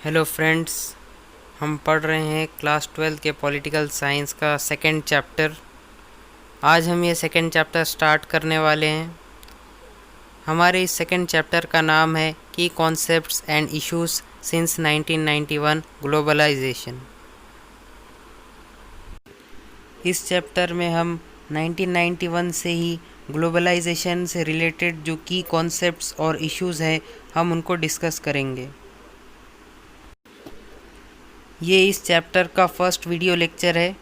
Hello friends, हम पढ़ रहे हैं क्लास 12 के पॉलिटिकल साइंस का सेकंड चैप्टर। आज हम ये सेकंड चैप्टर स्टार्ट करने वाले हैं। हमारे इस सेकंड चैप्टर का नाम है की concepts and issues since 1991 globalisation. इस चैप्टर में हम 1991 से ही ग्लोबलाइजेशन से रिलेटेड जो की कॉन्सेप्ट्स और इश्यूज़ हैं हम उनको डिस्कस करेंगे। ये इस चैप्टर का फर्स्ट वीडियो लेक्चर है,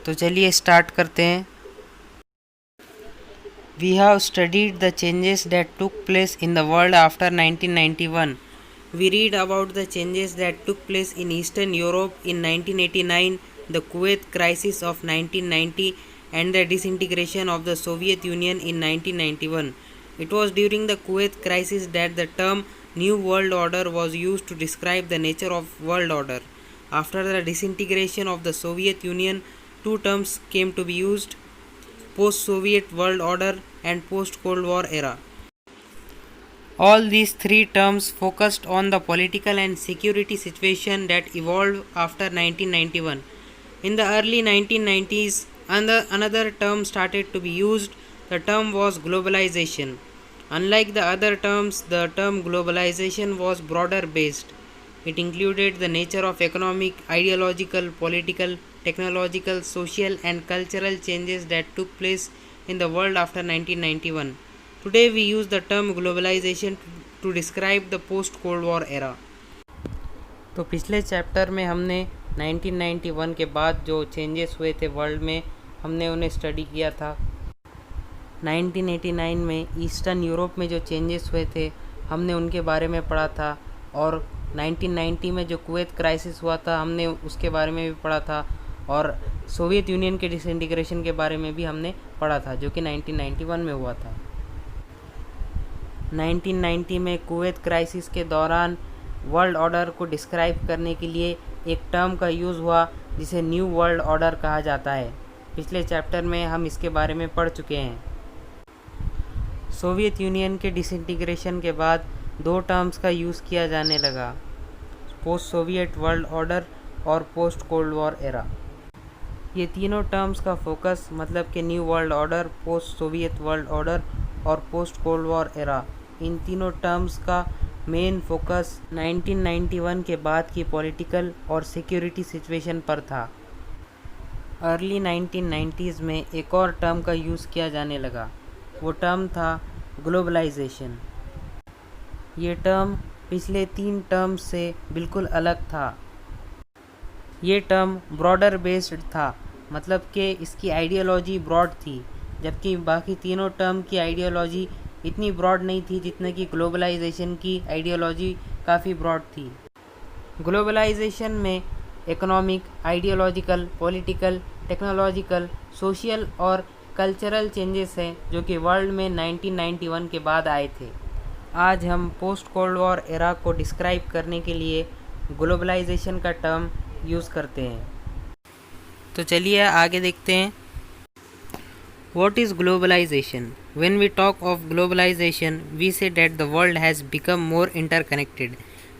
तो चलिए स्टार्ट करते हैं। We have studied the changes that took place in the world after 1991. We read about the changes that took place in Eastern Europe in 1989, the Kuwait crisis of 1990, and the disintegration of the Soviet Union in 1991. It was during the Kuwait crisis that the term New World Order was used to describe the nature of world order. After the disintegration of the Soviet Union, two terms came to be used: post-Soviet world order and post-Cold War era. All these three terms focused on the political and security situation that evolved after 1991. In the early 1990s, another term started to be used. The term was globalization. Unlike the other terms, the term globalization was broader based. It included the nature of economic, ideological, political, technological, social, and cultural changes that took place in the world after 1991. Today, we use the term globalization to describe the post-Cold War era. तो पिछले chapter में हमने 1991 के बाद जो changes हुए थे world में, हमने उन्हें स्टडी किया था। 1989 में ईस्टर्न यूरोप में जो चेंजेस हुए थे हमने उनके बारे में पढ़ा था, और 1990 में जो कुवैत क्राइसिस हुआ था हमने उसके बारे में भी पढ़ा था, और सोवियत यूनियन के डिसइंटीग्रेशन के बारे में भी हमने पढ़ा था जो कि 1991 में हुआ था। 1990 में कुवैत क्राइसिस के दौरान वर्ल्ड ऑर्डर को डिस्क्राइब करने के लिए एक टर्म का यूज़ हुआ जिसे न्यू वर्ल्ड ऑर्डर कहा जाता है। पिछले चैप्टर में हम इसके बारे में पढ़ चुके हैं। सोवियत यूनियन के डिसइंटीग्रेशन के बाद दो टर्म्स का यूज़ किया जाने लगा: पोस्ट सोवियत वर्ल्ड ऑर्डर और पोस्ट कोल्ड वॉर एरा। ये तीनों टर्म्स का फोकस मतलब कि new world order, post Soviet world order और पोस्ट कोल्ड वॉर एरा, इन तीनों टर्म्स का मेन फोकस 1991 के बाद की पॉलिटिकल और सिक्योरिटी सिचुएशन पर था। अर्ली 1990s में एक और टर्म का यूज़ किया जाने लगा, वो टर्म था ग्लोबलाइजेशन। ये टर्म पिछले तीन टर्म से बिल्कुल अलग था। ये टर्म ब्रॉडर बेस्ड था, मतलब कि इसकी आइडियोलॉजी ब्रॉड थी, जबकि बाकी तीनों टर्म की आइडियोलॉजी इतनी ब्रॉड नहीं थी जितने कि ग्लोबलाइजेशन की आइडियोलॉजी काफ़ी ब्रॉड थी। ग्लोबलाइजेशन में economic, ideological, political, technological, social और कल्चरल चेंजेस हैं जो कि वर्ल्ड में 1991 के बाद आए थे। आज हम पोस्ट कोल्ड वॉर एरा को डिस्क्राइब करने के लिए ग्लोबलाइजेशन का टर्म यूज़ करते हैं। तो चलिए आगे देखते हैं। What is globalization? When we talk of globalization, we say that the world has become more interconnected.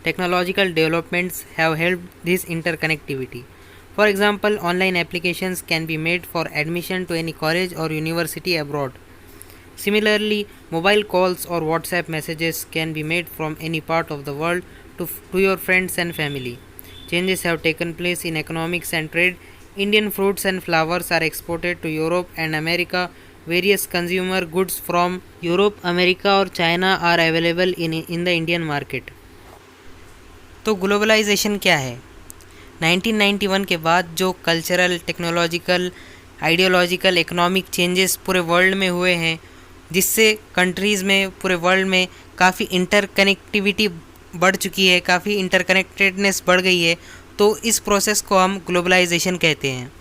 Technological developments have helped this interconnectivity. For example, online applications can be made for admission to any college or university abroad. Similarly, mobile calls or WhatsApp messages can be made from any part of the world to your friends and family. Changes have taken place in economics and trade. Indian fruits and flowers are exported to Europe and America. Various consumer goods from Europe, America और China are available in the Indian market. तो globalisation क्या है? 1991 के बाद जो cultural, technological, ideological, economic changes पूरे world में हुए हैं, जिससे कंट्रीज़ में पूरे वर्ल्ड में काफ़ी इंटरकनेक्टिविटी बढ़ चुकी है, काफ़ी इंटरकनेक्टेडनेस बढ़ गई है, तो इस प्रोसेस को हम ग्लोबलाइजेशन कहते हैं।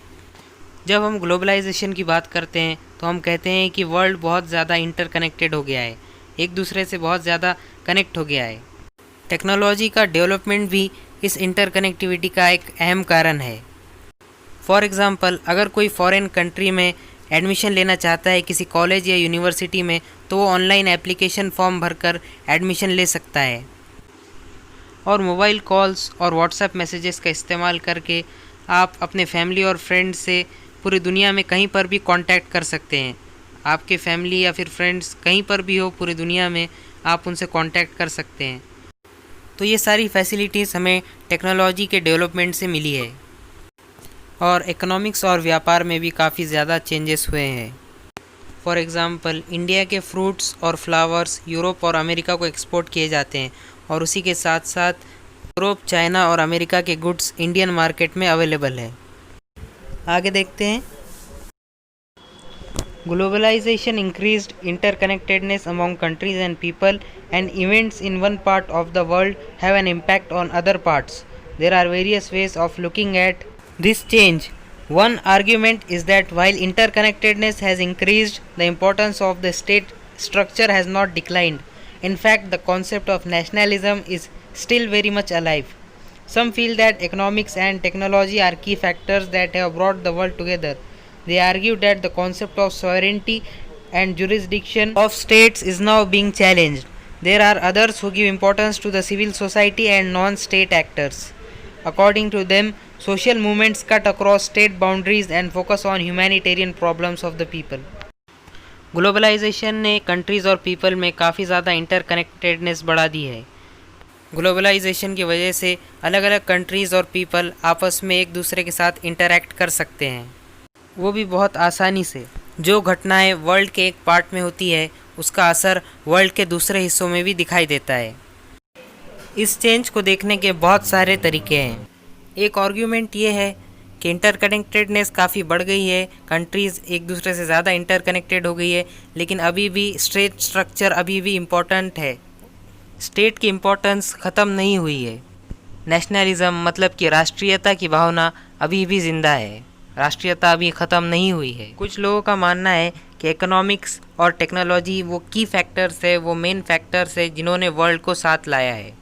जब हम ग्लोबलाइजेशन की बात करते हैं तो हम कहते हैं कि वर्ल्ड बहुत ज़्यादा इंटरकनेक्टेड हो गया है, एक दूसरे से बहुत ज़्यादा कनेक्ट हो गया है। टेक्नोलॉजी का डेवलपमेंट भी इस इंटरकनेक्टिविटी का एक अहम कारण है। फॉर एग्ज़ाम्पल, अगर कोई फॉरेन कंट्री में एडमिशन लेना चाहता है किसी कॉलेज या यूनिवर्सिटी में, तो वो ऑनलाइन एप्लीकेशन फॉर्म भरकर एडमिशन ले सकता है। और मोबाइल कॉल्स और व्हाट्सएप मैसेजेस का इस्तेमाल करके आप अपने फैमिली और फ्रेंड्स से पूरी दुनिया में कहीं पर भी कांटेक्ट कर सकते हैं। आपके फैमिली या फिर फ्रेंड्स कहीं पर भी हो पूरी दुनिया में, आप उनसे कांटेक्ट कर सकते हैं। तो ये सारी फैसिलिटीज़ हमें टेक्नोलॉजी के डेवलपमेंट से मिली है और इकोनॉमिक्स और व्यापार में भी काफ़ी ज़्यादा चेंजेस हुए हैं। फॉर एग्ज़ाम्पल, इंडिया के फ्रूट्स और फ्लावर्स यूरोप और अमेरिका को एक्सपोर्ट किए जाते हैं और उसी के साथ साथ यूरोप, चाइना और अमेरिका के गुड्स इंडियन मार्केट में अवेलेबल है। आगे देखते हैं। Globalization increased interconnectedness among countries and people, and events in one part of the world have an impact on other parts. There are various ways of looking at this change. One argument is that while interconnectedness has increased, the importance of the state structure has not declined. In fact, the concept of nationalism is still very much alive. Some feel that economics and technology are key factors that have brought the world together. They argue that the concept of sovereignty and jurisdiction of states is now being challenged. There are others who give importance to the civil society and non-state actors. According to them, social movements cut across state boundaries and focus on humanitarian problems of the people. Globalisation ने countries और people में काफ़ी ज़्यादा interconnectedness बढ़ा दी है। Globalisation की वजह से अलग अलग कंट्रीज़ और पीपल आपस में एक दूसरे के साथ इंटरैक्ट कर सकते हैं, वो भी बहुत आसानी से। जो घटनाएं वर्ल्ड के एक पार्ट में होती है उसका असर वर्ल्ड के दूसरे हिस्सों में भी दिखाई देता है। इस चेंज को देखने के बहुत सारे तरीके हैं। एक आर्ग्यूमेंट ये है कि इंटरकनेक्टेडनेस काफ़ी बढ़ गई है, कंट्रीज़ एक दूसरे से ज़्यादा इंटरकनेक्टेड हो गई है, लेकिन अभी भी स्टेट स्ट्रक्चर अभी भी इम्पोर्टेंट है। स्टेट की इम्पोर्टेंस ख़त्म नहीं हुई है। नेशनलिज्म मतलब कि राष्ट्रीयता की भावना अभी भी ज़िंदा है, राष्ट्रीयता अभी ख़त्म नहीं हुई है। कुछ लोगों का मानना है कि इकोनॉमिक्स और टेक्नोलॉजी वो की फैक्टर्स है, वो मेन फैक्टर्स है जिन्होंने वर्ल्ड को साथ लाया है।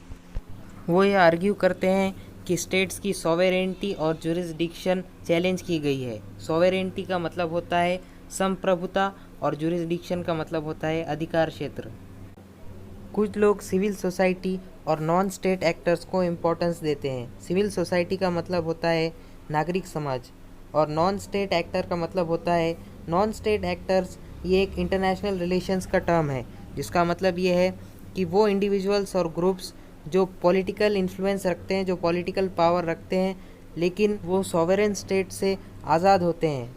वो ये आर्ग्यू करते हैं कि स्टेट्स की सॉवेरेंटी और जुरिस्डिक्शन चैलेंज की गई है। सॉवेरेंटी का मतलब होता है संप्रभुता और जुरिस्डिक्शन का मतलब होता है अधिकार क्षेत्र। कुछ लोग सिविल सोसाइटी और नॉन स्टेट एक्टर्स को इम्पोर्टेंस देते हैं। सिविल सोसाइटी का मतलब होता है नागरिक समाज और नॉन स्टेट एक्टर का मतलब होता है नॉन स्टेट एक्टर्स। ये एक इंटरनेशनल रिलेशंस का टर्म है जिसका मतलब ये है कि वो इंडिविजुअल्स और ग्रुप्स जो पॉलिटिकल इन्फ्लुएंस रखते हैं, जो पॉलिटिकल पावर रखते हैं, लेकिन वो सॉवरेन स्टेट से आज़ाद होते हैं,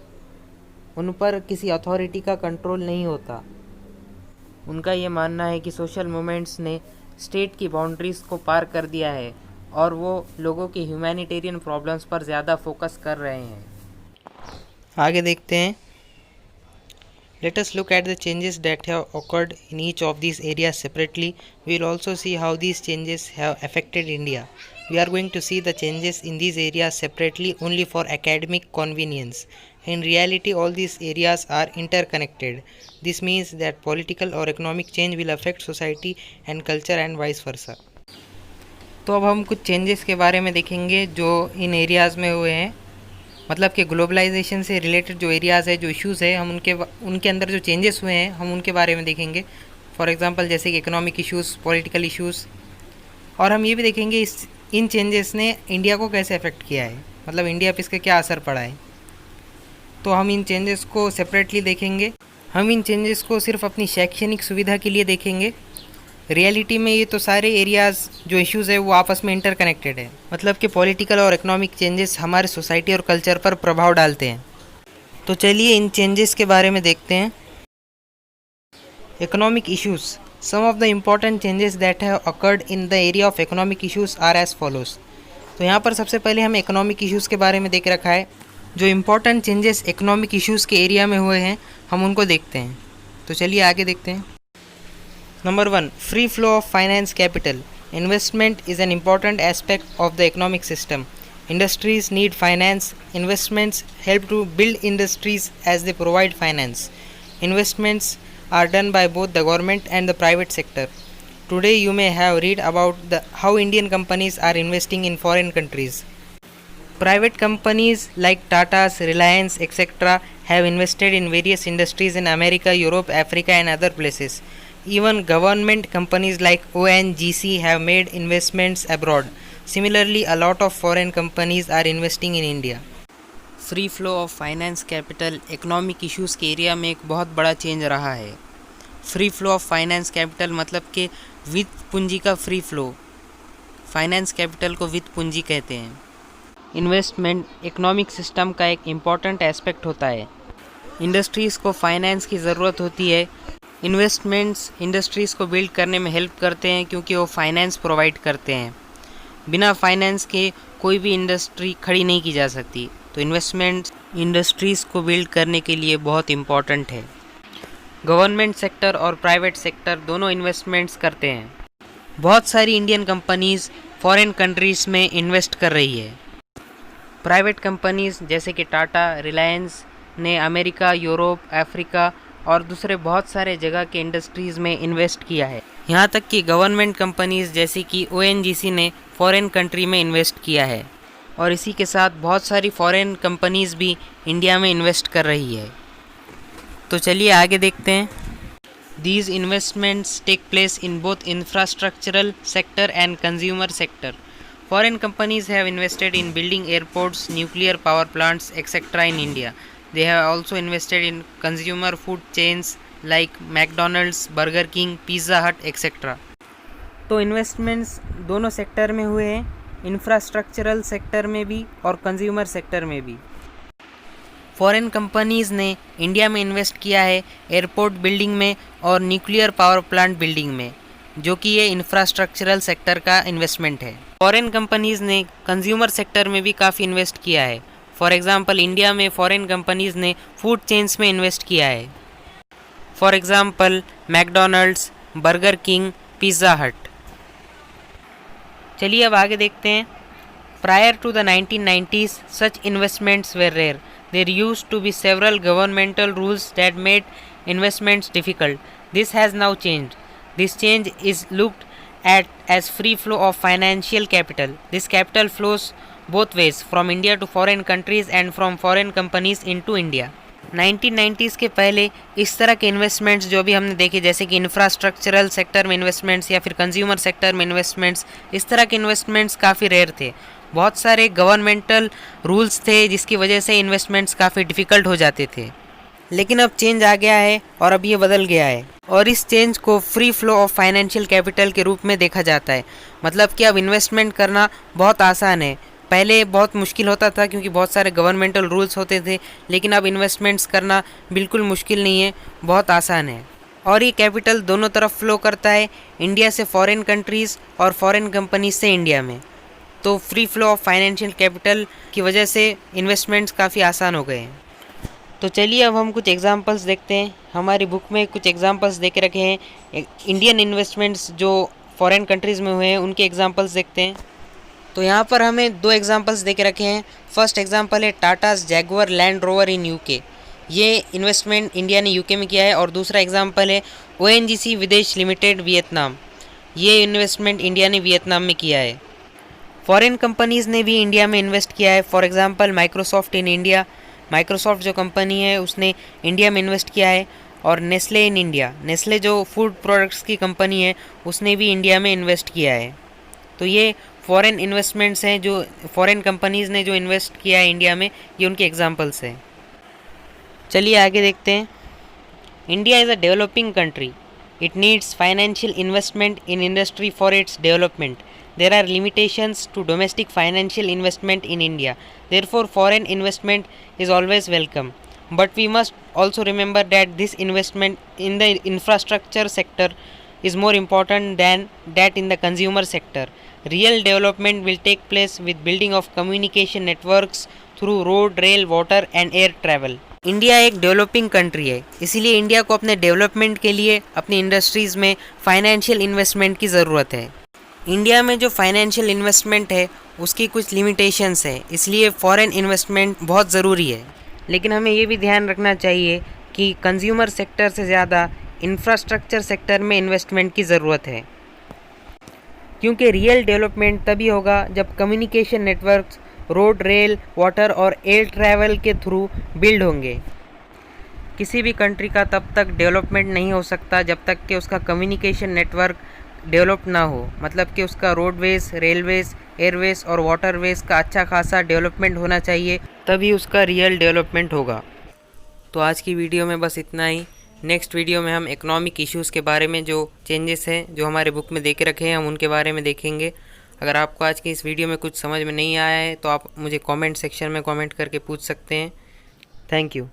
उन पर किसी अथॉरिटी का कंट्रोल नहीं होता। उनका ये मानना है कि सोशल मूवमेंट्स ने स्टेट की बाउंड्रीज़ को पार कर दिया है और वो लोगों के ह्यूमैनिटेरियन प्रॉब्लम्स पर ज़्यादा फोकस कर रहे हैं। आगे देखते हैं। Let us look at the changes that have occurred in each of these areas separately. We will also see how these changes have affected India. We are going to see the changes in these areas separately only for academic convenience. In reality, all these areas are interconnected. This means that political or economic change will affect society and culture and vice versa. तो अब हम कुछ changes के बारे में देखेंगे जो इन areas में हुए हैं। मतलब कि ग्लोबलाइजेशन से रिलेटेड जो एरियाज़ है, जो इश्यूज़ है, हम उनके अंदर जो चेंजेस हुए हैं हम उनके बारे में देखेंगे। फॉर एग्जांपल जैसे कि इकोनॉमिक इश्यूज़, पॉलिटिकल इश्यूज़, और हम ये भी देखेंगे इन चेंजेस ने इंडिया को कैसे अफेक्ट किया है, मतलब इंडिया पे इसका क्या असर पड़ा है। तो हम इन चेंजेस को सेपरेटली देखेंगे। हम इन चेंजेस को सिर्फ अपनी शैक्षणिक सुविधा के लिए देखेंगे। रियलिटी में ये तो सारे एरियाज़ जो इश्यूज़ है वो आपस में इंटरकनेक्टेड है। मतलब कि पॉलिटिकल और इकोनॉमिक चेंजेस हमारे सोसाइटी और कल्चर पर प्रभाव डालते हैं। तो चलिए इन चेंजेस के बारे में देखते हैं। Economic issues. Some of the important changes that have occurred in the area of economic issues are as follows. तो यहाँ पर सबसे पहले हम इकोनॉमिक इश्यूज़ के बारे में देख रखा है। जो इम्पोर्टेंट चेंजेस इकोनॉमिक इश्यूज़ के एरिया में हुए हैं हम उनको देखते हैं। तो चलिए आगे देखते हैं। Number 1. Free flow of finance capital. Investment is an important aspect of the economic system. Industries need finance. Investments help to build industries as they provide finance. Investments are done by both the government and the private sector. Today you may have read about how Indian companies are investing in foreign countries. Private companies like Tata's, Reliance, etc. have invested in various industries in America, Europe, Africa and other places. Even government companies like ONGC have made investments abroad. Similarly, a lot of foreign companies are investing in India. Free flow of finance capital economic issues के area में एक बहुत बड़ा change रहा है। Free flow of finance capital मतलब कि वित्त पूंजी का फ्री फ्लो, फाइनेंस कैपिटल को वित्त पूंजी कहते हैं। इन्वेस्टमेंट इकोनॉमिक सिस्टम का एक इम्पॉर्टेंट एस्पेक्ट होता है। इंडस्ट्रीज़ को फाइनेंस की ज़रूरत होती है। इन्वेस्टमेंट्स इंडस्ट्रीज़ को बिल्ड करने में हेल्प करते हैं क्योंकि वो फाइनेंस प्रोवाइड करते हैं। बिना फाइनेंस के कोई भी इंडस्ट्री खड़ी नहीं की जा सकती, तो इन्वेस्टमेंट इंडस्ट्रीज़ को बिल्ड करने के लिए बहुत इम्पॉर्टेंट है। गवर्नमेंट सेक्टर और प्राइवेट सेक्टर दोनों इन्वेस्टमेंट्स करते हैं। बहुत सारी इंडियन कंपनीज़ फॉरेन कंट्रीज़ में इन्वेस्ट कर रही है। प्राइवेट कंपनीज़ जैसे कि टाटा, रिलायंस ने अमेरिका, यूरोप, अफ्रीका और दूसरे बहुत सारे जगह के इंडस्ट्रीज़ में इन्वेस्ट किया है। यहाँ तक कि गवर्नमेंट कंपनीज़ जैसे कि ONGC ने फॉरेन कंट्री में इन्वेस्ट किया है और इसी के साथ बहुत सारी फॉरेन कंपनीज़ भी इंडिया में इन्वेस्ट कर रही है। तो चलिए आगे देखते हैं। These investments take place in both infrastructural sector and consumer sector. Foreign companies have invested in building airports, nuclear power plants, etc. in India. They have also invested in consumer food chains like McDonald's, Burger King, Pizza Hut, etc. तो investments दोनों sector में हुए हैं, infrastructural sector में भी और consumer sector में भी। फॉरेन कंपनीज़ ने इंडिया में इन्वेस्ट किया है एयरपोर्ट बिल्डिंग में और न्यूक्लियर पावर प्लांट बिल्डिंग में, जो कि ये इंफ्रास्ट्रक्चरल सेक्टर का इन्वेस्टमेंट है। फॉरेन कंपनीज़ ने कंज्यूमर सेक्टर में भी काफ़ी इन्वेस्ट किया है। फॉर एग्ज़ाम्पल इंडिया में फॉरेन कंपनीज़ ने फूड चेन्स में इन्वेस्ट किया है। For example McDonald's, Burger King, Pizza Hut. चलिए अब आगे देखते हैं। Prior to the 1990s such investments were rare. There used to be several governmental rules that made investments difficult. This has now changed. This change is looked at as free flow of financial capital. This capital flows both ways, from India to foreign countries and from foreign companies into India. 1990s के पहले इस तरह के investments जो भी हमने देखे, जैसे कि इंफ्रास्ट्रक्चरल सेक्टर में इन्वेस्टमेंट्स या फिर कंज्यूमर सेक्टर में इन्वेस्टमेंट्स, इस तरह के इन्वेस्टमेंट्स काफ़ी रेयर थे। बहुत सारे गवर्नमेंटल रूल्स थे जिसकी वजह से इन्वेस्टमेंट्स काफ़ी डिफ़िकल्ट हो जाते थे। लेकिन अब चेंज आ गया है और अब ये बदल गया है और इस चेंज को free flow of financial capital के रूप में देखा जाता है। मतलब कि अब इन्वेस्टमेंट करना बहुत आसान है। पहले बहुत मुश्किल होता था क्योंकि बहुत सारे गवर्नमेंटल रूल्स होते थे, लेकिन अब इन्वेस्टमेंट्स करना बिल्कुल मुश्किल नहीं है, बहुत आसान है। और ये कैपिटल दोनों तरफ फ्लो करता है, इंडिया से फॉरेन कंट्रीज़ और फॉरेन कंपनीज से इंडिया में। तो free flow of financial capital की वजह से इन्वेस्टमेंट्स काफ़ी आसान हो गए हैं। तो चलिए अब हम कुछ एग्जांपल्स देखते हैं। हमारी बुक में कुछ एग्जांपल्स दे के रखे हैं इंडियन इन्वेस्टमेंट्स जो फॉरेन कंट्रीज़ में हुए हैं, उनके एग्जांपल्स देखते हैं। तो यहाँ पर हमें दो एग्जांपल्स दे के रखे हैं। फर्स्ट एग्जांपल है Tatas Jaguar land rover in UK. ये इन्वेस्टमेंट इंडिया ने यूके में किया है। और दूसरा एग्जांपल है ONGC विदेश लिमिटेड वियतनाम। ये इन्वेस्टमेंट इंडिया ने वियतनाम में किया है। फॉरेन कंपनीज़ ने भी इंडिया में इन्वेस्ट किया है। For example Microsoft in India, Microsoft जो कंपनी है उसने इंडिया में इन्वेस्ट किया है। और नेस्ले इन इंडिया, नेस्ले जो फूड प्रोडक्ट्स की कंपनी है उसने भी इंडिया में इन्वेस्ट किया है। तो ये फॉरेन इन्वेस्टमेंट्स हैं जो फॉरेन कंपनीज़ ने जो इन्वेस्ट किया है इंडिया में, ये उनके एग्जांपल्स हैं। चलिए आगे देखते हैं। India is a developing country. It needs financial investment in industry for its development. There are limitations to domestic financial investment in India. Therefore, foreign investment is always welcome. But we must also remember that this investment in the infrastructure sector is more important than that in the consumer sector. Real development will take place with building of communication networks through road, rail, water and air travel. India एक developing country है, इसीलिए India को अपने development के लिए अपनी industries में financial investment की ज़रूरत है। इंडिया में जो फाइनेंशियल इन्वेस्टमेंट है उसकी कुछ लिमिटेशंस है, इसलिए फॉरेन इन्वेस्टमेंट बहुत ज़रूरी है। लेकिन हमें ये भी ध्यान रखना चाहिए कि कंज्यूमर सेक्टर से ज़्यादा इंफ्रास्ट्रक्चर सेक्टर में इन्वेस्टमेंट की ज़रूरत है, क्योंकि रियल डेवलपमेंट तभी होगा जब communication networks, road, rail, water और एयर ट्रैवल के थ्रू बिल्ड होंगे। किसी भी कंट्री का तब तक डेवलपमेंट नहीं हो सकता जब तक कि उसका कम्युनिकेशन नेटवर्क डेवलप ना हो, मतलब कि उसका रोडवेज, रेलवेज, एयरवेज और वाटरवेज का अच्छा खासा डेवलपमेंट होना चाहिए, तभी उसका रियल डेवलपमेंट होगा। तो आज की वीडियो में बस इतना ही। नेक्स्ट वीडियो में हम इकोनॉमिक इश्यूज़ के बारे में, जो चेंजेस हैं जो हमारे बुक में दे के रखे हैं, हम उनके बारे में देखेंगे। अगर आपको आज की इस वीडियो में कुछ समझ में नहीं आया है तो आप मुझे कमेंट सेक्शन में कमेंट करके पूछ सकते हैं। Thank you.